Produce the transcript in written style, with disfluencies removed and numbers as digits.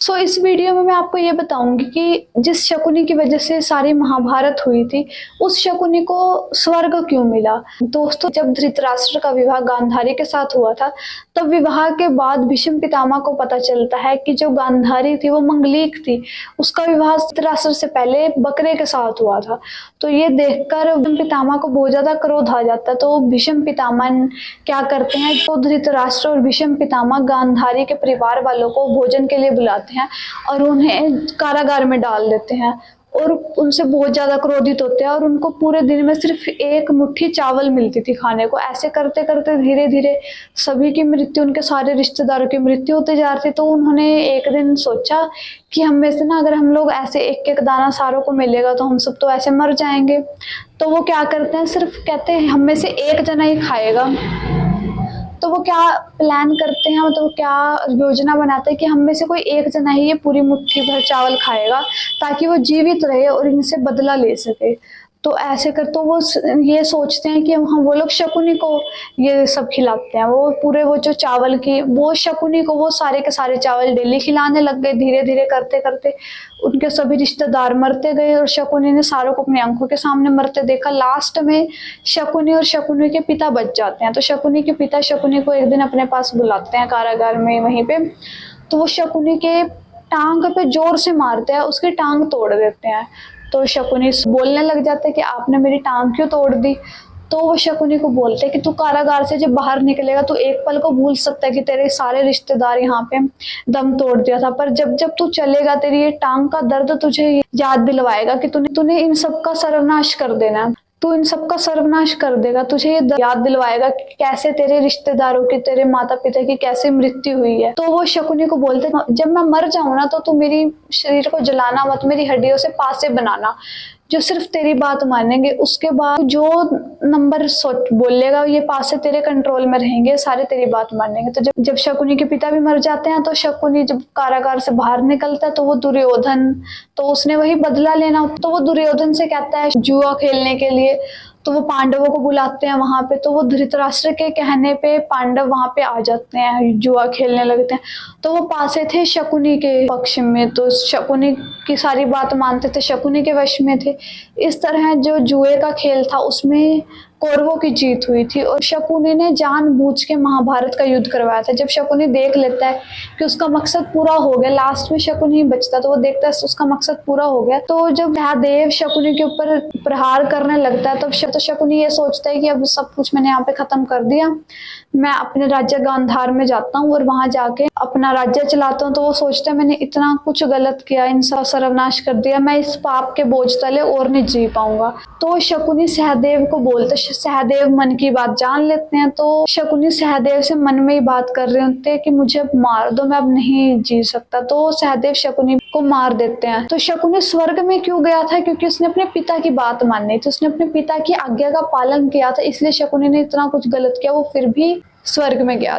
इस वीडियो में मैं आपको ये बताऊंगी कि जिस शकुनी की वजह से सारी महाभारत हुई थी, उस शकुनी को स्वर्ग क्यों मिला। दोस्तों, जब धृतराष्ट्र का विवाह गांधारी के साथ हुआ था, तब विवाह के बाद भीष्म पितामह को पता चलता है कि जो गांधारी थी वो मंगलीक थी। उसका विवाह धृतराष्ट्र से पहले बकरे के साथ हुआ था। तो ये देखकर भीष्म पितामह को बहुत ज्यादा क्रोध आ जाता है। तो भीष्म पितामह क्या करते हैं, तो धृतराष्ट्र और भीष्म पितामह गांधारी के परिवार वालों को भोजन के लिए बुलाते हैं और उन्हें कारागार में डाल देते हैं और उनसे बहुत ज्यादा क्रोधित होते हैं और उनको पूरे दिन में सिर्फ एक मुट्ठी चावल मिलती थी खाने को। ऐसे करते करते धीरे धीरे सभी की मृत्यु, उनके सारे रिश्तेदारों की मृत्यु होती जा रही थी। तो उन्होंने एक दिन सोचा कि हम में से ना, अगर हम लोग ऐसे एक एक दाना सारों को मिलेगा तो हम सब तो ऐसे मर जाएंगे। तो वो क्या करते हैं, सिर्फ कहते हैं हम में से एक जना ही खाएगा। तो वो क्या प्लान करते हैं, तो क्या योजना बनाते हैं कि हम में से कोई एक जना ही ये पूरी मुट्ठी भर चावल खाएगा ताकि वो जीवित रहे और इनसे बदला ले सके। तो ऐसे कर तो वो ये सोचते हैं कि हम वो लोग शकुनी को ये सब खिलाते हैं। वो पूरे वो जो चावल की वो शकुनी को वो सारे के सारे चावल डेली खिलाने लग गए। धीरे धीरे करते करते उनके सभी रिश्तेदार मरते गए और शकुनी ने सारों को अपनी आंखों के सामने मरते देखा। लास्ट में शकुनी और शकुनी के पिता बच जाते हैं। तो शकुनी के पिता शकुनी को एक दिन अपने पास बुलाते हैं कारागार में वहीं पे। तो वो शकुनी के टांग पे जोर से मारते हैं, उसकी टांग तोड़ देते हैं। तो शकुनी बोलने लग जाते हैं कि आपने मेरी टांग क्यों तोड़ दी। तो वो शकुनी को बोलते हैं कि तू कारागार से जब बाहर निकलेगा तो एक पल को भूल सकता है कि तेरे सारे रिश्तेदार यहाँ पे दम तोड़ दिया था, पर जब जब तू चलेगा तेरी ये टांग का दर्द तुझे याद दिलवाएगा कि तूने इन सब का सर्वनाश कर देना है। तू इन सब का सर्वनाश कर देगा, तुझे ये याद दिलवाएगा कि कैसे तेरे रिश्तेदारों की, तेरे माता पिता की कैसे मृत्यु हुई है। तो वो शकुनी को बोलते, जब मैं मर जाऊं ना तो तू मेरी शरीर को जलाना मत, मेरी हड्डियों से पासे बनाना जो सिर्फ तेरी बात मानेंगे। उसके बाद जो नंबर सोच बोलेगा ये पासे तेरे कंट्रोल में रहेंगे, सारे तेरी बात मानेंगे। तो जब शकुनी के पिता भी मर जाते हैं तो शकुनी जब कारागार से बाहर निकलता है तो वो दुर्योधन, तो उसने वही बदला लेना। तो वो दुर्योधन से कहता है जुआ खेलने के लिए। तो वो पांडवों को बुलाते हैं वहां पे। तो वो धृतराष्ट्र के कहने पे पांडव वहां पे आ जाते हैं, जुआ खेलने लगते हैं। तो वो पासे थे शकुनी के पक्ष में, तो शकुनी की सारी बात मानते थे, शकुनी के वश में थे। इस तरह जो जुए का खेल था उसमें कौरवों की जीत हुई थी और शकुनी ने जानबूझ के महाभारत का युद्ध करवाया था। जब शकुनी देख लेता है कि उसका मकसद पूरा हो गया, लास्ट में शकुनी ही बचता, तो वो देखता है उसका मकसद पूरा हो गया। तो जब सहदेव शकुनी के ऊपर प्रहार करने लगता है तब तो शकुनी ये सोचता है कि अब सब कुछ मैंने यहाँ पे खत्म कर दिया, मैं अपने राज्य गांधार में जाता हूँ और वहां जाके अपना राज्य चलाता हूँ। तो वो सोचता है मैंने इतना कुछ गलत किया, इनका सर्वनाश कर दिया, मैं इस पाप के बोझ तले और नहीं जी पाऊंगा। तो शकुनी सहदेव को बोलते, सहदेव मन की बात जान लेते हैं। तो शकुनी सहदेव से मन में ही बात कर रहे होते हैं कि मुझे अब मार दो, मैं अब नहीं जी सकता। तो सहदेव शकुनी को मार देते हैं। तो शकुनी स्वर्ग में क्यों गया था, क्योंकि उसने अपने पिता की बात मानी थी, उसने अपने पिता की आज्ञा का पालन किया था, इसलिए शकुनी ने इतना कुछ गलत किया, वो फिर भी स्वर्ग में गया।